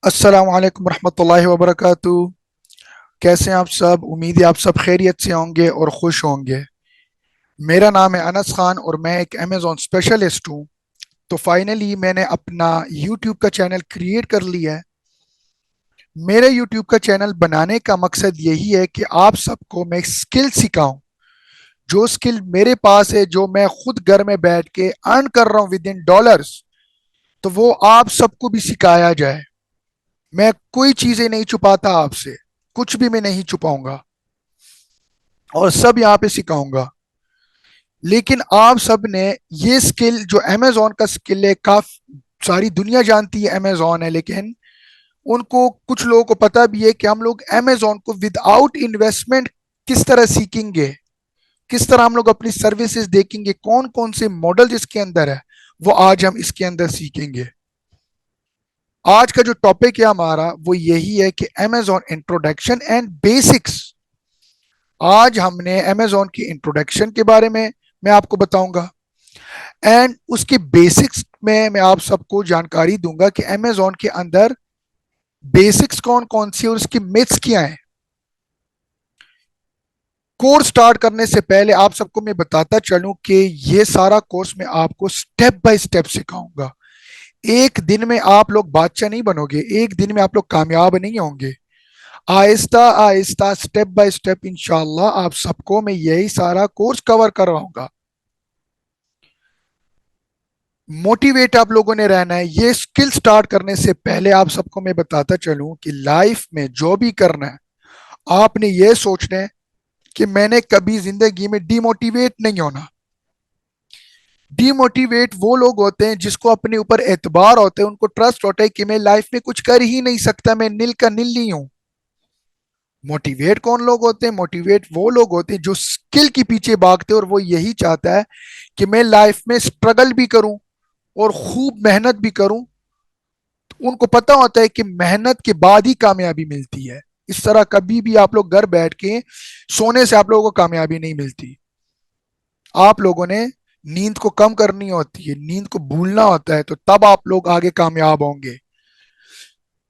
अस्सलाम वालेकुम रहमतुल्लाहि व बरकातुहू। कैसे हैं आप सब? उम्मीद है आप सब खैरियत से होंगे और खुश होंगे। मेरा नाम है अनस खान और मैं एक अमेजोन स्पेशलिस्ट हूँ। तो फाइनली मैंने अपना यूट्यूब का चैनल क्रिएट कर लिया है। मेरे यूट्यूब का चैनल बनाने का मकसद यही है कि आप सबको मैं स्किल सिखाऊं। जो स्किल मेरे पास है, जो मैं खुद घर में बैठ के अर्न कर रहा हूँ विद इन डॉलर्स, तो वो आप सबको भी सिखाया जाए। मैं कोई चीजें नहीं छुपाता आपसे, कुछ भी मैं नहीं छुपाऊंगा और सब यहाँ पे सिखाऊंगा। लेकिन आप सब ने ये स्किल, जो अमेजोन का स्किल है, काफी सारी दुनिया जानती है अमेजोन है, लेकिन उनको कुछ लोगों को पता भी है कि हम लोग अमेजोन को विदाउट इन्वेस्टमेंट किस तरह सीखेंगे, किस तरह हम लोग अपनी सर्विसेज देखेंगे, कौन कौन से मॉडल इसके अंदर है, वो आज हम इसके अंदर सीखेंगे। आज का जो टॉपिक है हमारा वो यही है कि अमेजोन इंट्रोडक्शन एंड बेसिक्स। आज हमने अमेजोन की इंट्रोडक्शन के बारे में मैं आपको बताऊंगा, एंड उसके बेसिक्स में मैं आप सबको जानकारी दूंगा कि अमेजोन के अंदर बेसिक्स कौन कौन सी और उसकी मिथ्स क्या हैं। कोर्स स्टार्ट करने से पहले आप सबको मैं बताता चलूं कि ये सारा कोर्स मैं आपको स्टेप बाय स्टेप सिखाऊंगा। एक दिन में आप लोग बादशाह नहीं बनोगे, एक दिन में आप लोग कामयाब नहीं होंगे। Aahista Aahista, step by step, इंशाल्लाह आप सबको मैं यही सारा कोर्स कवर करवाऊंगा। मोटिवेट आप लोगों ने रहना है। ये स्किल स्टार्ट करने से पहले आप सबको मैं बताता चलूं कि लाइफ में जो भी करना है, आपने ये सोचना है कि मैंने कभी जिंदगी में डिमोटिवेट नहीं होना। डिमोटिवेट वो लोग होते हैं जिसको अपने ऊपर एतबार होता है, उनको ट्रस्ट होता है कि मैं लाइफ में कुछ कर ही नहीं सकता, मैं नील का नील नहीं हूं। मोटिवेट कौन लोग होते हैं? मोटिवेट वो लोग होते हैं जो स्किल के पीछे भागते हैं और वो यही चाहता है कि मैं लाइफ में स्ट्रगल भी करूं और खूब मेहनत भी करूं। उनको पता होता है कि मेहनत के बाद ही कामयाबी मिलती है। इस तरह कभी भी आप लोग घर बैठ के सोने से आप लोगों को कामयाबी नहीं मिलती। आप लोगों ने नींद को कम करनी होती है, नींद को भूलना होता है, तो तब आप लोग आगे कामयाब होंगे।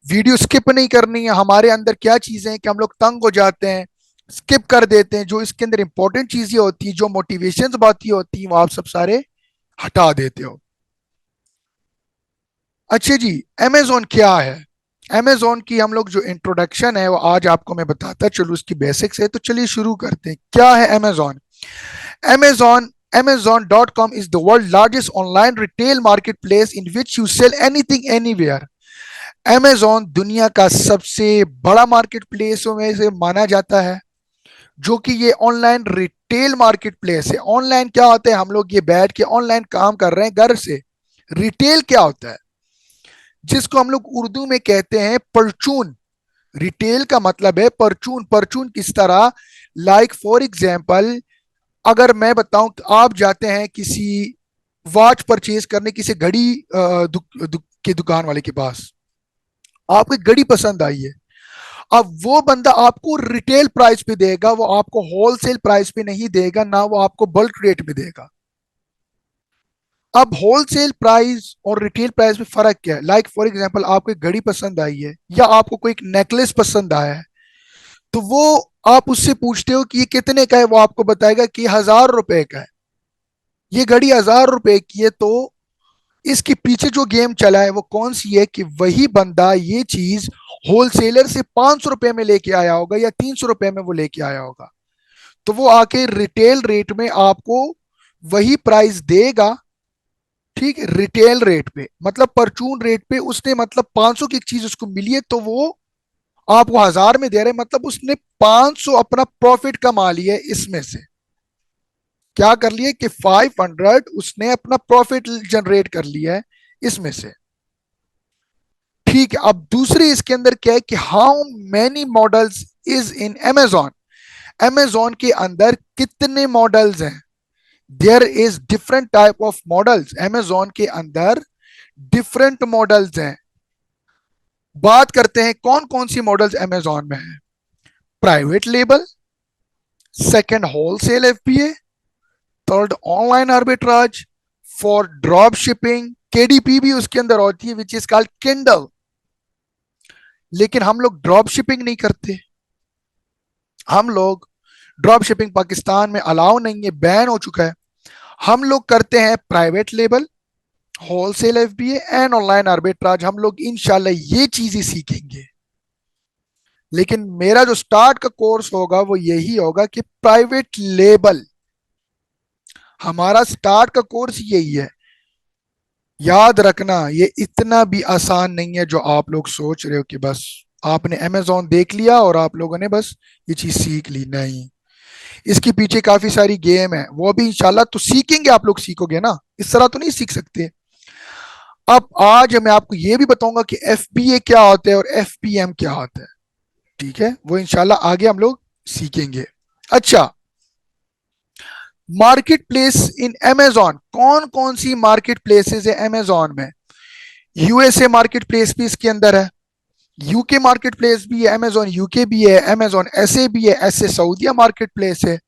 वीडियो स्किप नहीं करनी है। हमारे अंदर क्या चीजें हैं कि हम लोग तंग हो जाते हैं, स्किप कर देते हैं। जो इसके अंदर इंपॉर्टेंट चीजें होती है, जो मोटिवेशन बातें होती हैं, वो आप सब सारे हटा देते हो। अच्छा जी, अमेजोन क्या है? अमेजोन की हम लोग जो इंट्रोडक्शन है वो आज आपको मैं बताता चलूँ, उसकी बेसिक्स है। तो चलिए शुरू करते हैं। क्या है Amazon? Amazon Amazon.com is the world's largest online retail marketplace in which you sell anything anywhere. Amazon दुनिया का सबसे बड़ा मार्केट प्लेसों में से माना जाता है, जो कि ये ऑनलाइन रिटेल मार्केट प्लेस है। ऑनलाइन क्या होता है? हम लोग ये बैठ के ऑनलाइन काम कर रहे हैं घर से। रिटेल क्या होता है? जिसको हम लोग उर्दू में कहते हैं परचून। रिटेल का मतलब है परचून। परचून किस तरह? लाइक फॉर एग्जाम्पल, अगर मैं बताऊं कि आप जाते हैं किसी वॉच परचेज करने, किसी घड़ी की दुकान वाले के पास, आपको एक घड़ी पसंद आई है। अब वो बंदा आपको रिटेल प्राइस पे देगा, वो आपको होलसेल प्राइस पे नहीं देगा, ना वो आपको बल्क रेट में देगा। अब होलसेल प्राइस और रिटेल प्राइस में फर्क क्या है? लाइक फॉर एग्जांपल, आपको एक घड़ी पसंद आई है या आपको कोई एक नेकलेस पसंद आया है, तो वो आप उससे पूछते हो कि ये कितने का है, वो आपको बताएगा कि 1,000 रुपए का है। ये घड़ी 1,000 रुपए की है। तो इसके पीछे जो गेम चला है वो कौन सी है कि वही बंदा ये चीज होलसेलर से 500 रुपए में लेके आया होगा या 300 रुपए में वो लेके आया होगा। तो वो आके रिटेल रेट में आपको वही प्राइस देगा। ठीक है, रिटेल रेट पे मतलब परचून रेट पे उसने, मतलब 500 की एक चीज उसको मिली है, तो वो आपको 1,000 में दे रहे हैं। मतलब उसने 500 अपना प्रॉफिट कमा लिया है इसमें से। क्या कर लिया कि 500 उसने अपना प्रॉफिट जनरेट कर लिया है इसमें से। ठीक है, अब दूसरी इसके अंदर क्या है कि how many models is in Amazon. Amazon के अंदर कितने मॉडल्स हैं? There is different type of models. Amazon के अंदर डिफरेंट मॉडल्स हैं। बात करते हैं कौन कौन सी मॉडल्स अमेजोन में है। Private label, second wholesale FBA, third online arbitrage, for drop shipping, KDP भी उसके अंदर होती है, विच इज कॉल्ड किंडल। लेकिन हम लोग ड्रॉप शिपिंग नहीं करते। हम लोग ड्रॉप शिपिंग पाकिस्तान में अलाउ नहीं है, बैन हो चुका है। हम लोग करते हैं private label, wholesale FBA and online arbitrage. हम लोग इंशाल्लाह ये चीजें सीखेंगे। लेकिन मेरा जो स्टार्ट का कोर्स होगा वो यही होगा कि प्राइवेट लेबल। हमारा स्टार्ट का कोर्स यही है। याद रखना, ये इतना भी आसान नहीं है जो आप लोग सोच रहे हो कि बस आपने अमेजोन देख लिया और आप लोगों ने बस ये चीज सीख ली। नहीं, इसके पीछे काफी सारी गेम है, वो भी इंशाल्लाह तो सीखेंगे। आप लोग सीखोगे ना, इस तरह तो नहीं सीख सकते। अब आज मैं आपको ये भी बताऊंगा कि एफबीए क्या होता है और एफपीएम क्या होता है। ठीक है, वो इंशाल्लाह आगे हम लोग सीखेंगे। अच्छा, मार्केट प्लेस इन अमेजोन, कौन कौन सी मार्केट प्लेसेस है अमेजोन में? यूएसए मार्केट प्लेस भी इसके अंदर है, यूके मार्केट प्लेस भी है, अमेजोन यूके भी है, अमेजोन एसए भी है, एसए सऊदीया मार्केट प्लेस है,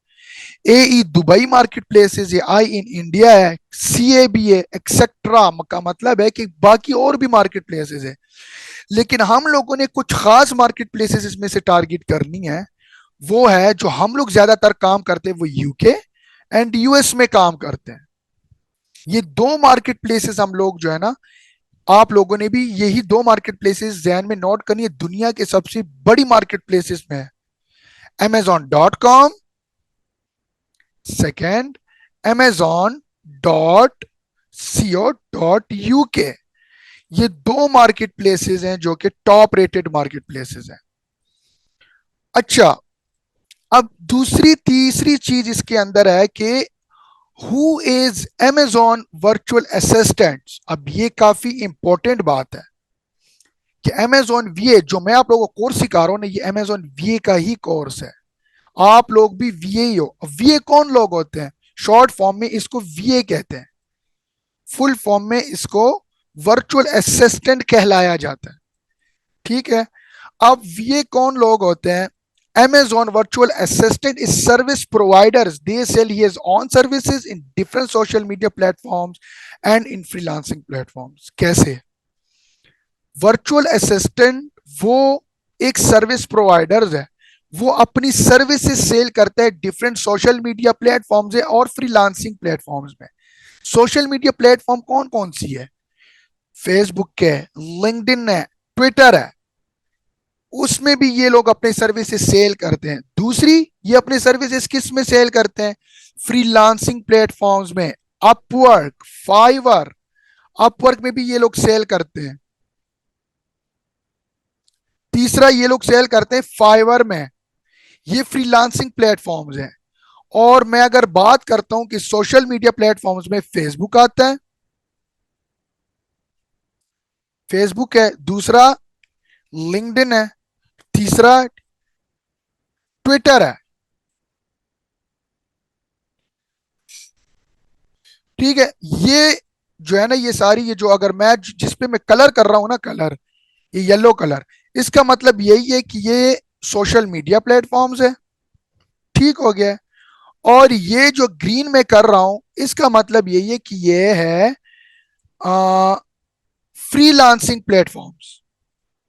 एई दुबई मार्केट प्लेसेस है, आई इन इंडिया है, सीए भी है, एक्सेट्रा। का मतलब है कि बाकी और भी मार्केट प्लेसेस है। लेकिन हम लोगों ने कुछ खास मार्केट प्लेसेस इसमें से टारगेट करनी है। वो है जो हम लोग ज्यादातर काम करते हैं, वो यूके एंड यूएस में काम करते हैं। ये दो मार्केट प्लेसेस हम लोग जो है ना, आप लोगों ने भी यही दो मार्केट प्लेसेस ध्यान में नोट करनी है। दुनिया के सबसे बड़ी मार्केट प्लेसेस में Amazon.com, सेकेंड Amazon.co.uk। ये दो मार्केट प्लेसेस हैं जो कि टॉप रेटेड मार्केट प्लेसेस हैं। अच्छा, अब दूसरी तीसरी चीज इसके अंदर है कि who is Amazon virtual assistant. अब ये काफी इंपॉर्टेंट बात है कि Amazon वीए जो मैं आप लोगों को कोर्स सिखा रहा हूं ना, ये Amazon वीए का ही कोर्स है। आप लोग भी वीए ही हो। वीए कौन लोग होते हैं? शॉर्ट फॉर्म में इसको वीए कहते हैं, फुल फॉर्म में इसको वर्चुअल असिस्टेंट कहलाया जाता है। ठीक है, अब ये कौन लोग होते हैं? Amazon virtual assistant is service providers. They sell his own services in different social media platforms and in freelancing platforms. कैसे? वर्चुअल असिस्टेंट वो एक सर्विस प्रोवाइडर है, वो अपनी सर्विसेज सेल करता है डिफरेंट सोशल मीडिया प्लेटफॉर्म्स है और फ्रीलांसिंग प्लेटफॉर्म्स में। सोशल मीडिया प्लेटफॉर्म कौन कौन सी है? फेसबुक है, लिंक्डइन है, ट्विटर है। उसमें भी ये लोग अपने सर्विसेज सेल करते हैं। दूसरी, ये अपने सर्विसेज किस में सेल करते हैं? फ्रीलांसिंग प्लेटफॉर्म्स में, अपवर्क, फाइवर। अपवर्क में भी ये लोग सेल करते हैं। तीसरा, ये लोग सेल करते हैं फाइवर में। ये फ्रीलांसिंग प्लेटफॉर्म्स हैं। और मैं अगर बात करता हूं कि सोशल मीडिया प्लेटफॉर्म्स में फेसबुक आता है, फेसबुक है। दूसरा लिंक्डइन है। तीसरा ट्विटर है। ठीक है, ये जो है ना, ये सारी, ये जो अगर मैं जिस पे मैं कलर कर रहा हूं ना, कलर ये येलो कलर, इसका मतलब यही है कि ये सोशल मीडिया प्लेटफॉर्म्स है। ठीक हो गया। और ये जो ग्रीन में कर रहा हूं, इसका मतलब यही है कि ये है फ्रीलांसिंग प्लेटफॉर्म्स।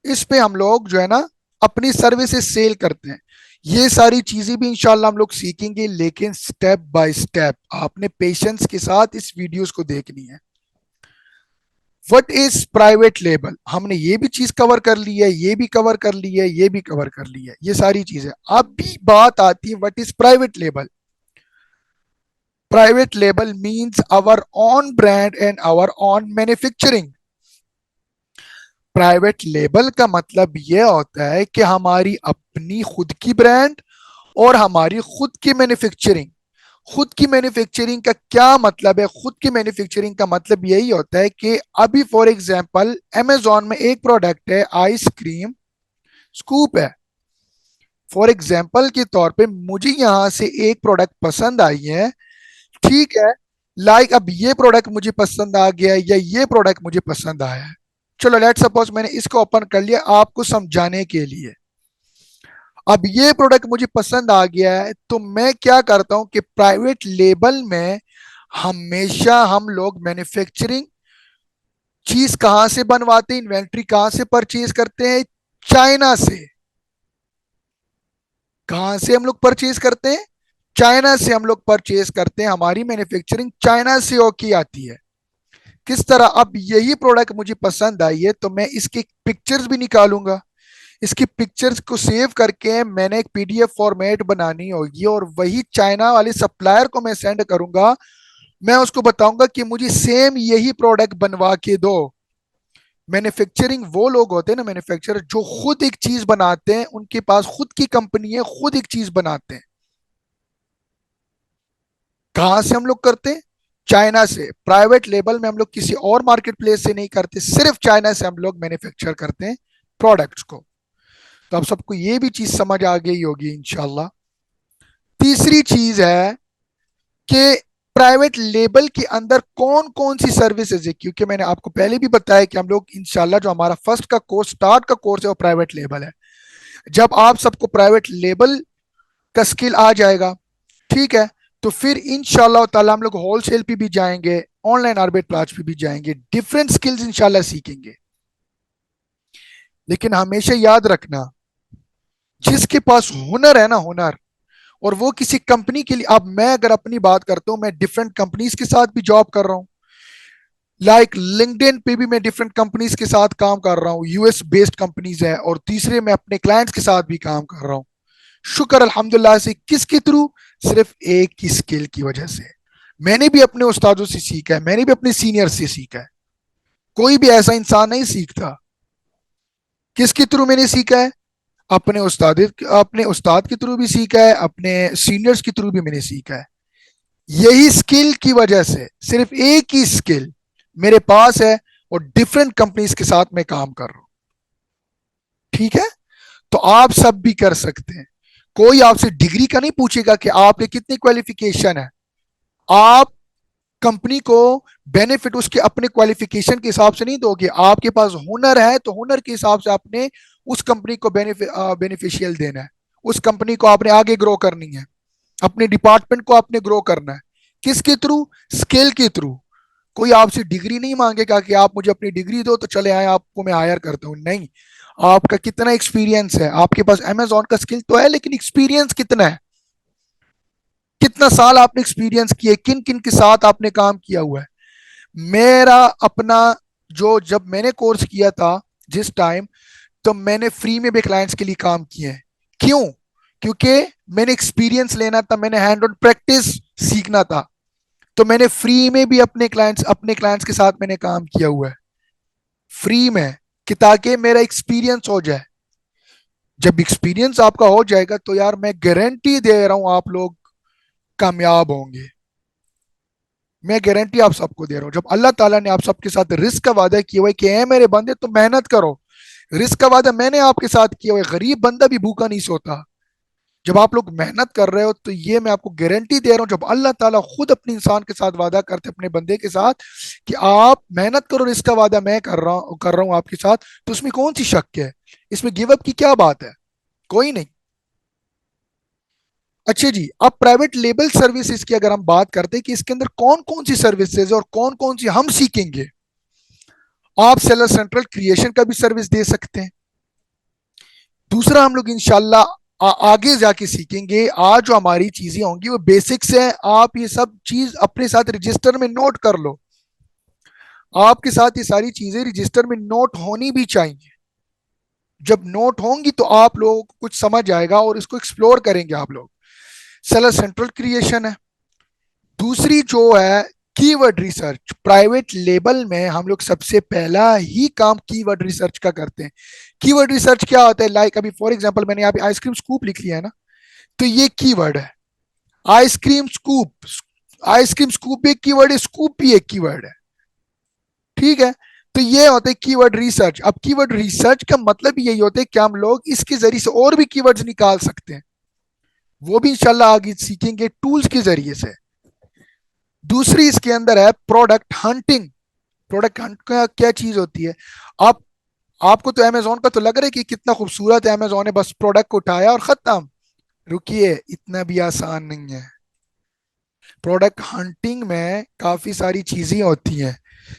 इस पे हम लोग जो है ना अपनी सर्विसेज सेल करते हैं। ये सारी चीजें भी इंशाल्लाह हम लोग सीखेंगे, लेकिन स्टेप बाय स्टेप आपने पेशेंस के साथ इस वीडियोस को देखनी है। व्हाट इज प्राइवेट लेबल, हमने ये भी चीज कवर कर ली है, ये भी कवर कर ली है, ये भी कवर कर ली है, ये सारी चीजें। अब भी बात आती है what is private label. Private label means our own brand and our own manufacturing. Private label का मतलब यह होता है कि हमारी अपनी खुद की ब्रांड और हमारी खुद की मैन्युफैक्चरिंग। खुद की मैन्युफैक्चरिंग का क्या मतलब है? खुद की मैन्युफैक्चरिंग का मतलब यही होता है कि अभी फॉर एग्जांपल अमेजोन में एक प्रोडक्ट है, आइसक्रीम स्कूप है। फॉर एग्जांपल के तौर पे मुझे यहां से एक प्रोडक्ट पसंद आई है। ठीक है, लाइक अब ये प्रोडक्ट मुझे पसंद आ गया या ये प्रोडक्ट मुझे पसंद आया है। चलो लेट सपोज मैंने इसको ओपन कर लिया आपको समझाने के लिए। अब ये प्रोडक्ट मुझे पसंद आ गया है, तो मैं क्या करता हूं कि प्राइवेट लेबल में हमेशा हम लोग मैन्युफैक्चरिंग चीज कहां से बनवाते हैं, इन्वेंट्री कहां से परचेज करते हैं? चाइना से। कहां से हम लोग परचेज करते हैं? चाइना से हम लोग परचेज करते हैं, हमारी मैन्युफैक्चरिंग चाइना से होके आती है। किस तरह? अब यही प्रोडक्ट मुझे पसंद आई है तो मैं इसकी पिक्चर्स भी निकालूंगा, इसकी पिक्चर्स को सेव करके मैंने एक पीडीएफ फॉर्मेट बनानी होगी और वही चाइना वाले सप्लायर को मैं सेंड करूंगा। मैं उसको बताऊंगा कि मुझे सेम यही प्रोडक्ट बनवा के दो। मैन्युफैक्चरिंग वो लोग होते हैं ना, मैन्युफैक्चरर, जो खुद एक चीज बनाते हैं, उनके पास खुद की कंपनी है, खुद एक चीज बनाते हैं। कहां से हम लोग करते हैं? चाइना से। प्राइवेट लेबल में हम लोग किसी और मार्केट प्लेस से नहीं करते, सिर्फ चाइना से हम लोग मैन्युफैक्चर करते हैं प्रोडक्ट्स को। तो आप सबको ये भी चीज समझ आ गई होगी इंशाल्लाह। तीसरी चीज है कि प्राइवेट लेबल के अंदर कौन कौन सी सर्विसेज है, क्योंकि मैंने आपको पहले भी बताया कि हम लोग इंशाल्लाह जो हमारा फर्स्ट का कोर्स, स्टार्ट का कोर्स है, वो प्राइवेट लेबल है। जब आप सबको प्राइवेट लेबल का स्किल आ जाएगा, ठीक है, तो फिर इंशाल्लाह ताला हम लोग होलसेल पे भी जाएंगे, ऑनलाइन आर्बिट्राज पे भी जाएंगे, डिफरेंट स्किल्स इंशाल्लाह सीखेंगे। लेकिन हमेशा याद रखना, जिसके पास हुनर है ना, हुनर, और वो किसी कंपनी के लिए, अब मैं अगर अपनी बात करता हूं, मैं डिफरेंट कंपनीज के साथ भी जॉब कर रहा हूं। लाइक लिंक्डइन पे भी मैं डिफरेंट कंपनीज के साथ काम कर रहा हूँ, यूएस बेस्ड कंपनीज है, और तीसरे मैं अपने क्लाइंट्स के साथ भी काम कर रहा हूँ। शुक्र अल्हम्दुलिल्लाह से, किसके थ्रू? सिर्फ एक ही स्किल की वजह से। मैंने भी अपने उस्तादों से सीखा है, मैंने भी अपने सीनियर से सीखा है। कोई भी ऐसा इंसान नहीं सीखता। किसके थ्रू मैंने सीखा है? अपने उस्ताद, अपने उस्ताद के थ्रू भी सीखा है, अपने सीनियर्स के थ्रू भी मैंने सीखा है। यही स्किल की वजह से, सिर्फ एक ही स्किल मेरे पास है, और डिफरेंट कंपनीज के साथ मैं काम कर रहा हूं। ठीक है? तो आप सब भी कर सकते हैं। कोई आपसे डिग्री का नहीं पूछेगा कि आपने कितनी क्वालिफिकेशन है। आप कंपनी को बेनिफिट उसके अपने क्वालिफिकेशन के हिसाब से नहीं दोगे। आपके पास हुनर है तो हुनर के हिसाब से आपने उस कंपनी को बेनिफिशियल देना है। उस कंपनी को आपने आगे ग्रो करनी है, अपने डिपार्टमेंट को आपने ग्रो करना है। किसके थ्रू? स्किल के थ्रू। कोई आपसे डिग्री नहीं मांगेगा कि आप मुझे अपनी डिग्री दो तो चले आए, आपको मैं हायर करता हूँ, नहीं। आपका कितना एक्सपीरियंस है? आपके पास अमेजोन का स्किल तो है, लेकिन एक्सपीरियंस कितना है? कितना साल आपने एक्सपीरियंस किए, किन किन के साथ आपने काम किया हुआ है? मेरा अपना, जो जब मैंने कोर्स किया था जिस टाइम, तो मैंने फ्री में भी क्लाइंट्स के लिए काम किए हैं। क्यों? क्योंकि मैंने एक्सपीरियंस लेना था, मैंने हैंड ऑन प्रैक्टिस सीखना था। तो मैंने फ्री में भी अपने क्लाइंट्स के साथ मैंने काम किया हुआ है, फ्री में, कि ताकि मेरा एक्सपीरियंस हो जाए। जब एक्सपीरियंस आपका हो जाएगा तो यार मैं गारंटी दे रहा हूं आप लोग कामयाब होंगे। मैं गारंटी आप सबको दे रहा हूं। जब अल्लाह ताला ने आप सबके साथ रिस्क का वादा किया हुआ है कि ए मेरे बंदे तुम मेहनत करो, रिस्क का वादा मैंने आपके साथ किया हुआ है। गरीब बंदा भी भूखा नहीं सोता। जब आप लोग मेहनत कर रहे हो तो ये मैं आपको गारंटी दे रहा हूं, जब अल्लाह ताला खुद अपने इंसान के साथ वादा करते अपने बंदे के साथ कि आप मेहनत करो, रिस्क का वादा मैं कर रहा हूं आपके साथ, तो उसमें कौन सी शक है? इसमें गिव अप की क्या बात है? कोई नहीं। अच्छा जी, अब प्राइवेट लेबल सर्विसेज की अगर हम बात करते हैं कि इसके अंदर कौन कौन सी सर्विसेज और कौन कौन सी हम सीखेंगे। आप सेलर सेंट्रल क्रिएशन का भी सर्विस दे सकते हैं। दूसरा, हम लोग इंशाल्लाह आगे जाके सीखेंगे। आज जो हमारी चीजें होंगी वो बेसिक्स हैं, आप ये सब चीज अपने साथ रजिस्टर में नोट कर लो। आपके साथ ये सारी चीजें रजिस्टर में नोट होनी भी चाहिए। जब नोट होंगी तो आप लोगों को कुछ समझ आएगा और इसको एक्सप्लोर करेंगे आप लोग। सेलर सेंट्रल क्रिएशन है। दूसरी जो है कीवर्ड रिसर्च। प्राइवेट लेबल में हम लोग सबसे पहला ही काम कीवर्ड रिसर्च का करते हैं। कीवर्ड रिसर्च क्या होता है? लाइक अभी फॉर एग्जांपल मैंने यहाँ पे आइसक्रीम स्कूप लिख लिया है ना, तो ये कीवर्ड है। आइसक्रीम स्कूप, आइसक्रीम स्कूप भी एक कीवर्ड है, स्कूप भी एक कीवर्ड है। ठीक है? तो ये होता है कीवर्ड रिसर्च। अब कीवर्ड रिसर्च का मतलब यही होता है कि हम लोग इसके जरिए से और भी कीवर्ड्स निकाल सकते हैं। वो भी इंशाल्लाह आगे सीखेंगे टूल्स के जरिए से। दूसरी इसके अंदर है प्रोडक्ट हंटिंग। प्रोडक्ट हंट का क्या चीज होती है? आप आपको तो अमेजोन का तो लग रहा है कि कितना खूबसूरत है, अमेजोन ने बस प्रोडक्ट को उठाया और खत्म। रुकिए, इतना भी आसान नहीं है। प्रोडक्ट हंटिंग में काफी सारी चीजें होती हैं।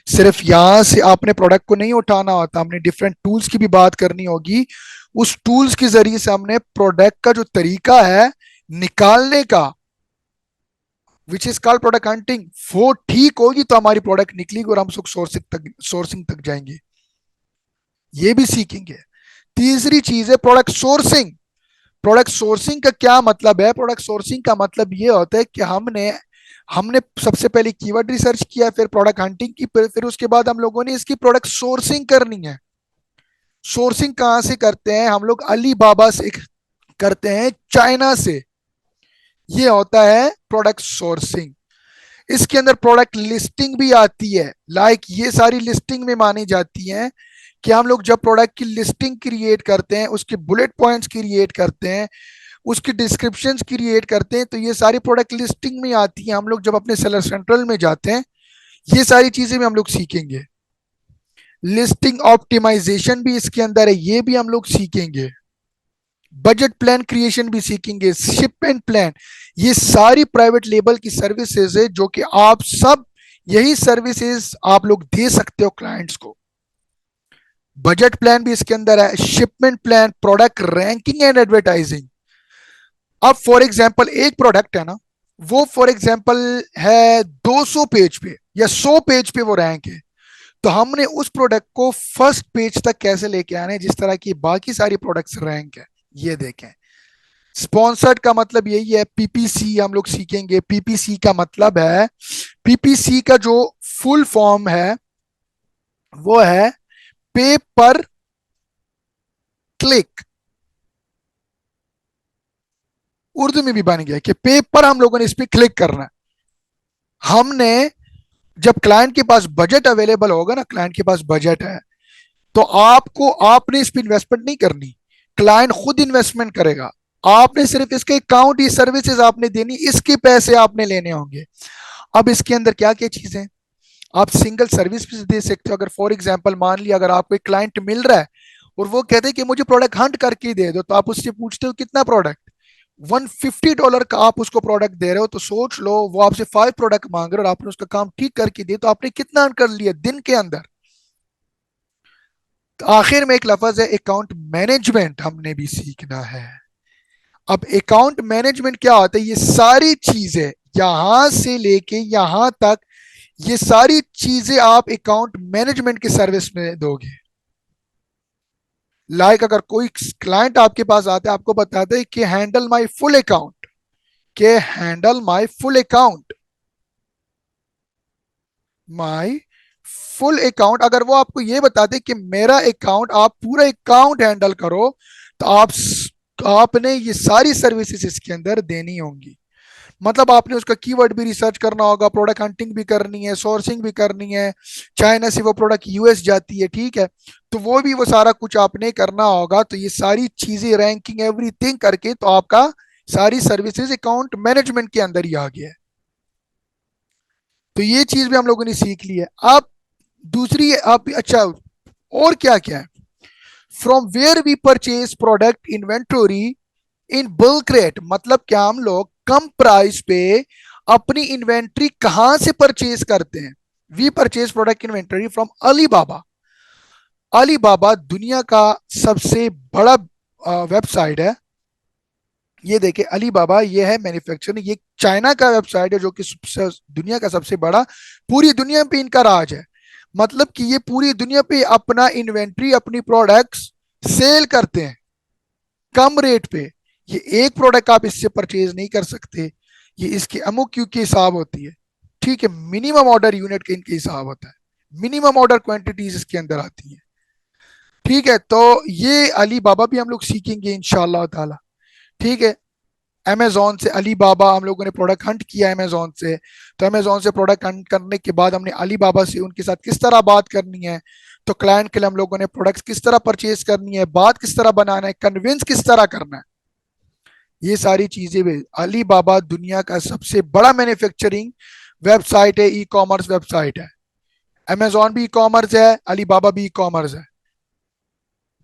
सिर्फ यहां से आपने प्रोडक्ट को नहीं उठाना होता, हमने डिफरेंट टूल्स की भी बात करनी होगी। उस टूल्स के जरिए से हमने प्रोडक्ट का जो तरीका है निकालने का, which is called product hunting, वो ठीक होगी तो हमारी प्रोडक्ट निकलेगी और हम सुख सोर्सिंग तक जाएंगे। ये भी सीखेंगे। तीसरी चीज है प्रोडक्ट सोर्सिंग। प्रोडक्ट सोर्सिंग का क्या मतलब है? प्रोडक्ट सोर्सिंग का मतलब ये होता है कि हमने हमने सबसे पहले कीवर्ड रिसर्च किया, फिर प्रोडक्ट हंटिंग की, फिर उसके बाद हम लोगों ने इसकी प्रोडक्ट सोर्सिंग करनी है। सोर्सिंग कहां से करते हैं हम लोग? अली बाबा से करते हैं, चाइना से। ये होता है प्रोडक्ट सोर्सिंग। इसके अंदर प्रोडक्ट लिस्टिंग भी आती है। ये सारी लिस्टिंग में मानी जाती है कि हम लोग जब प्रोडक्ट की लिस्टिंग क्रिएट करते हैं, उसके बुलेट पॉइंट्स क्रिएट करते हैं, उसकी डिस्क्रिप्शंस क्रिएट करते हैं, तो ये सारी प्रोडक्ट लिस्टिंग में आती है। हम लोग जब अपने सेलर सेंट्रल में जाते हैं, ये सारी चीजें भी हम लोग सीखेंगे। लिस्टिंग ऑप्टिमाइजेशन भी इसके अंदर है, ये भी हम लोग सीखेंगे। बजट प्लान क्रिएशन भी सीखेंगे, शिपमेंट प्लान। ये सारी प्राइवेट लेबल की सर्विसेज है जो कि आप सब, यही सर्विसेज आप लोग दे सकते हो क्लाइंट्स को। बजट प्लान भी इसके अंदर है, shipment plan, product ranking and advertising. अब फॉर एग्जांपल एक प्रोडक्ट है ना, वो फॉर एग्जांपल है 200 पेज पे या 100 पेज पे वो रैंक है, तो हमने उस प्रोडक्ट को फर्स्ट पेज तक कैसे लेके आने जिस तरह की बाकी सारी प्रोडक्ट्स रैंक है, ये देखें। स्पॉन्सर्ड का मतलब यही है। पीपीसी हम लोग सीखेंगे। पीपीसी का मतलब है, पीपीसी का जो फुल फॉर्म है वो है पे पर क्लिक। उर्दू में भी बन गया कि पे पर हम लोगों ने इस पे क्लिक करना है। हमने जब क्लाइंट के पास बजट अवेलेबल होगा ना, क्लाइंट के पास बजट है, तो आपने इस पे इन्वेस्टमेंट नहीं करनी, क्लाइंट खुद इन्वेस्टमेंट करेगा। आपने सिर्फ इसके अकाउंट, ये सर्विसेज आपने देनी, इसके पैसे आपने लेने होंगे। अब इसके अंदर क्या क्या चीजें आप सिंगल सर्विस भी दे सकते हो। अगर फॉर एग्जांपल मान लिया अगर आपको एक क्लाइंट मिल रहा है और वो कहते हैं कि मुझे प्रोडक्ट हंट करके दे दो, तो आप उससे पूछते हो कितना प्रोडक्ट, $150 का आप उसको प्रोडक्ट दे रहे हो, तो सोच लो वो आपसे 5 प्रोडक्ट मांग रहे हो और आपने उसका काम ठीक करके दिए, तो आपने कितना अर्न कर लिया दिन के अंदर। तो आखिर में एक लफज है अकाउंट मैनेजमेंट, हमने भी सीखना है। अब अकाउंट मैनेजमेंट क्या होता है? ये सारी चीजें यहां से लेके यहां तक, ये सारी चीजें आप अकाउंट मैनेजमेंट की सर्विस में दोगे। अगर कोई क्लाइंट आपके पास आता है, आपको बताता है कि हैंडल माय फुल अकाउंट, के handle my full account, my full account, अगर वो आपको ये बताते कि मेरा अकाउंट, आप पूरा अकाउंट हैंडल करो, तो आपने ये सारी सर्विसेज इसके अंदर देनी होंगी। मतलब आपने उसका कीवर्ड भी रिसर्च करना होगा, प्रोडक्ट हंटिंग भी करनी है, सोर्सिंग भी करनी है। चाइना से वो प्रोडक्ट यूएस जाती है, ठीक है, तो वो भी वो सारा कुछ आपने करना होगा। तो ये सारी चीजें रैंकिंग एवरीथिंग करके तो आपका सारी सर्विसेज अकाउंट मैनेजमेंट के अंदर ही आ गया है। तो ये चीज भी हम लोगों ने सीख ली है। अब दूसरी आप, अच्छा, और क्या क्या है? From where we purchase product inventory in bulk rate, मतलब क्या हम लोग कम प्राइस पे अपनी इन्वेंट्री कहां से परचेज करते हैं? We purchase product inventory from Alibaba. Alibaba दुनिया का सबसे बड़ा वेबसाइट है। ये देखिए अलीबाबा, ये है मैन्युफैक्चरिंग, ये चाइना का वेबसाइट है जो कि दुनिया का सबसे बड़ा, पूरी दुनिया पे इनका राज है। मतलब कि ये पूरी दुनिया पे अपना इन्वेंट्री, अपनी प्रोडक्ट्स सेल करते हैं कम रेट पे। ये एक प्रोडक्ट आप इससे परचेज नहीं कर सकते, ये इसके अमुक क्यू के हिसाब होती है, ठीक है, मिनिमम ऑर्डर यूनिट के इनके हिसाब होता है, मिनिमम ऑर्डर क्वांटिटीज इसके अंदर आती है, ठीक है। तो ये अली बाबा भी हम लोग सीखेंगे इंशाल्लाह ताला, ठीक है। अमेजोन से अली बाबा, हम लोगों ने प्रोडक्ट हंट किया अमेजोन से, तो अमेजोन से प्रोडक्ट हंट करने के बाद हमने अली बाबा से उनके साथ किस तरह बात करनी है, तो क्लाइंट के लिए हम लोगों ने प्रोडक्ट्स किस तरह परचेज करनी है, बात किस तरह बनाना है, कन्विंस किस तरह करना है, ये सारी चीजें भी। अली बाबा दुनिया का सबसे बड़ा मैन्युफैक्चरिंग वेबसाइट है, ई कॉमर्स वेबसाइट है। अमेजोन भी ई कॉमर्स है, अली बाबा भी ई कॉमर्स है।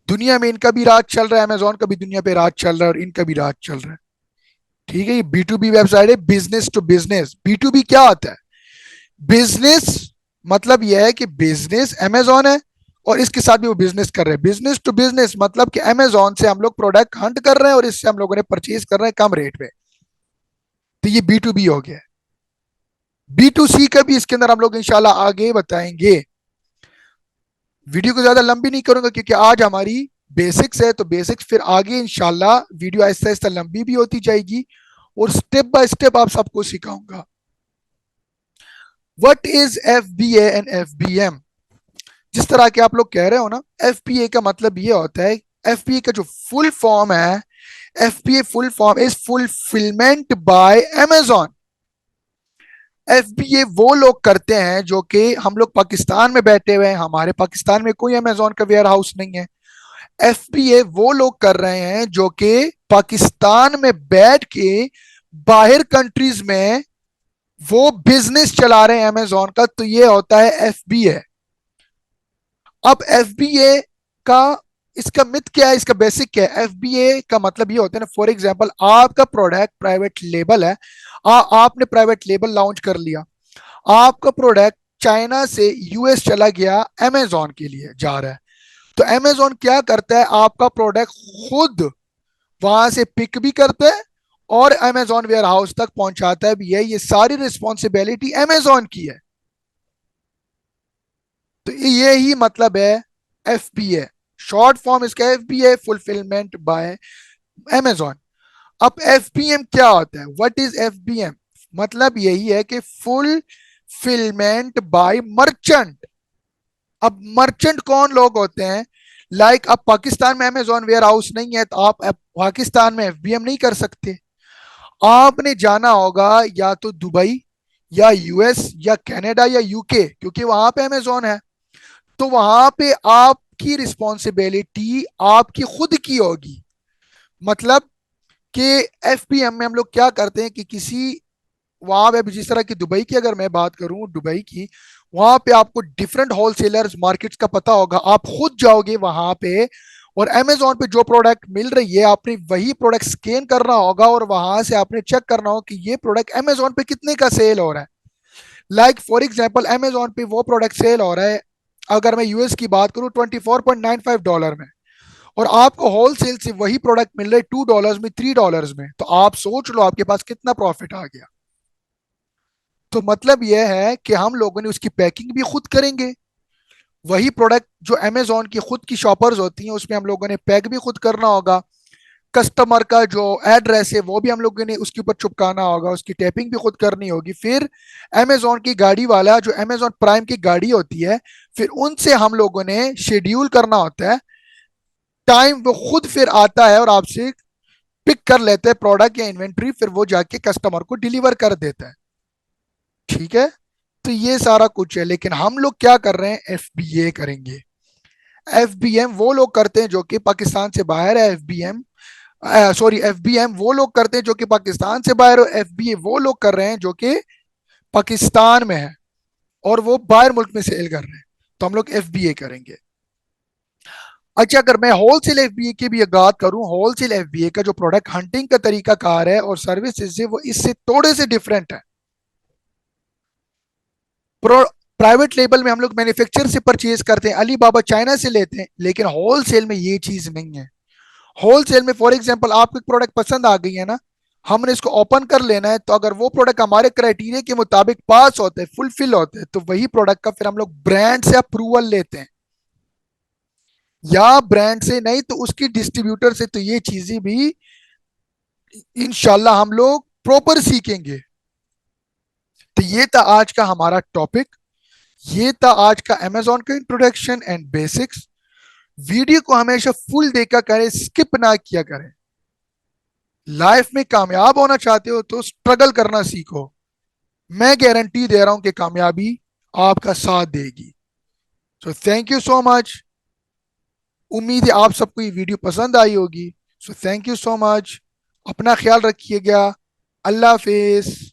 दुनिया में इनका भी राज चल रहा है, अमेजोन का भी दुनिया पे राज चल रहा है और इनका भी राज चल रहा है, ठीक है। ये बी टू बी वेबसाइट है, business to business. B to B क्या होता है? बिजनेस मतलब यह है कि बिजनेस अमेजोन है और इसके साथ भी वो बिजनेस कर रहे हैं, बिजनेस टू बिजनेस, मतलब कि अमेजोन से हम लोग प्रोडक्ट हंट कर रहे हैं और इससे हम लोगों ने परचेज कर रहे हैं कम रेट पे। तो ये बी टू बी हो गया। बी टू सी का भी इसके अंदर हम लोग इंशाल्लाह आगे बताएंगे। वीडियो को ज्यादा लंबी नहीं करूंगा क्योंकि आज हमारी बेसिक्स है, तो बेसिक्स फिर आगे इंशाल्लाह वीडियो आहिस्ता आहिस्ता लंबी भी होती जाएगी और स्टेप बाय स्टेप आप सबको सिखाऊंगा। What is F B and F B M? जिस तरह के आप लोग कह रहे हो ना, एफ बी ए का मतलब ये होता है, एफ बी ए का जो फुल फॉर्म है, F B A full form is fulfilment by Amazon. F B A वो लोग करते हैं जो कि हम लोग पाकिस्तान में बैठे हुए हैं, हमारे पाकिस्तान में कोई अमेजोन का वेयर हाउस नहीं है। एफ बी ए वो लोग कर रहे हैं जो कि पाकिस्तान में बैठ के बाहर कंट्रीज में वो बिजनेस चला रहे हैं अमेजोन का, तो ये होता है एफ बी ए। अब एफ बी ए का इसका मिथ क्या है, इसका बेसिक क्या है? एफ बी ए का मतलब ये होता है ना, फॉर एग्जाम्पल आपका प्रोडक्ट प्राइवेट लेबल है, आपने प्राइवेट लेबल लॉन्च कर लिया, आपका प्रोडक्ट चाइना से यूएस चला गया, अमेजोन के लिए जा रहा है। तो अमेजोन क्या करता है, आपका प्रोडक्ट खुद वहां से पिक भी करता है और अमेजोन वेयर हाउस तक पहुंचाता भी है। ये सारी रिस्पॉन्सिबिलिटी अमेजोन की है। तो ये ही मतलब है F B A, short form इसका F B A, fulfilment by Amazon. अब एफ बी एम क्या होता है? What is F B M? मतलब यही है कि फुलफिलमेंट बाय मर्चेंट। अब मर्चेंट कौन लोग होते हैं? लाइक अब पाकिस्तान में अमेजोन वेयर हाउस नहीं है तो आप पाकिस्तान में एफबीएम नहीं कर सकते। आपने जाना होगा या तो दुबई या यूएस या कनाडा या यूके, क्योंकि वहां पे अमेजोन है। तो वहां पे आपकी रिस्पॉन्सिबिलिटी आपकी खुद की होगी। मतलब कि एफबीएम में हम लोग क्या करते हैं कि किसी वहां पे जिस तरह की दुबई की अगर मैं बात करूं, दुबई की, वहां पे आपको डिफरेंट होलसेलर्स मार्केट्स का पता होगा, आप खुद जाओगे वहां पे और अमेजोन पे जो प्रोडक्ट मिल रही है आपने वही प्रोडक्ट स्कैन करना होगा और वहां से आपने चेक करना होगा कि ये प्रोडक्ट अमेजोन पे कितने का सेल हो रहा है। लाइक फॉर एग्जाम्पल अमेजोन पे वो प्रोडक्ट सेल हो रहा है, अगर मैं यूएस की बात करूं, $24.95 में, और आपको होलसेल से वही प्रोडक्ट मिल रहा है $2 में, $3 में, तो आप सोच लो आपके पास कितना प्रॉफिट आ गया। तो मतलब यह है कि हम लोगों ने उसकी पैकिंग भी खुद करेंगे, वही प्रोडक्ट जो अमेजोन की खुद की शॉपर्स होती हैं उसमें हम लोगों ने पैक भी खुद करना होगा, कस्टमर का जो एड्रेस है वो भी हम लोगों ने उसके ऊपर चिपकाना होगा, उसकी टैपिंग भी खुद करनी होगी। फिर अमेजोन की गाड़ी वाला जो अमेजोन प्राइम की गाड़ी होती है, फिर उनसे हम लोगों ने शेड्यूल करना होता है टाइम, वो खुद फिर आता है और आपसे पिक कर लेते हैं प्रोडक्ट या इन्वेंट्री, फिर वो जाके कस्टमर को डिलीवर कर देता है। ठीक है, तो ये सारा कुछ है, लेकिन हम लोग क्या कर रहे हैं, एफ बी ए करेंगे। एफ बी एम वो लोग करते हैं जो कि पाकिस्तान से बाहर है, F B M sorry F B M वो लोग करते हैं जो कि पाकिस्तान से बाहर हो, एफ बी ए वो लोग कर रहे हैं जो कि पाकिस्तान में है और वो बाहर मुल्क में सेल कर रहे हैं, तो हम लोग एफ बी ए करेंगे। अच्छा, अगर मैं होलसेल एफ बी ए की भी बात करूं, होलसेल एफ बी ए का जो प्रोडक्ट हंटिंग का तरीका कार है और सर्विस से वो इससे थोड़े से डिफरेंट है। प्राइवेट लेबल में हम लोग मैन्युफैक्चर से परचेज करते हैं, अली बाबा चाइना से लेते हैं, लेकिन होलसेल में ये चीज नहीं है। होलसेल में फॉर एग्जांपल आपको एक प्रोडक्ट पसंद आ गई है ना, हमने इसको ओपन कर लेना है, तो अगर वो प्रोडक्ट हमारे क्राइटेरिया के मुताबिक पास होते हैं, फुलफिल होते हैं, तो वही प्रोडक्ट का फिर हम लोग ब्रांड से अप्रूवल लेते हैं, या ब्रांड से नहीं तो उसकी डिस्ट्रीब्यूटर से। तो ये चीजें भी इंशाल्लाह हम लोग प्रॉपर सीखेंगे। तो ये था आज का हमारा टॉपिक, ये था आज का अमेजोन का इंट्रोडक्शन एंड बेसिक्स। वीडियो को हमेशा फुल देखा करें, स्किप ना किया करें। लाइफ में कामयाब होना चाहते हो तो स्ट्रगल करना सीखो, मैं गारंटी दे रहा हूं कि कामयाबी आपका साथ देगी। So thank you so much. उम्मीद है आप सबको ये वीडियो पसंद आई होगी। So thank you so much. अपना ख्याल रखिएगा। अल्लाह हाफिज।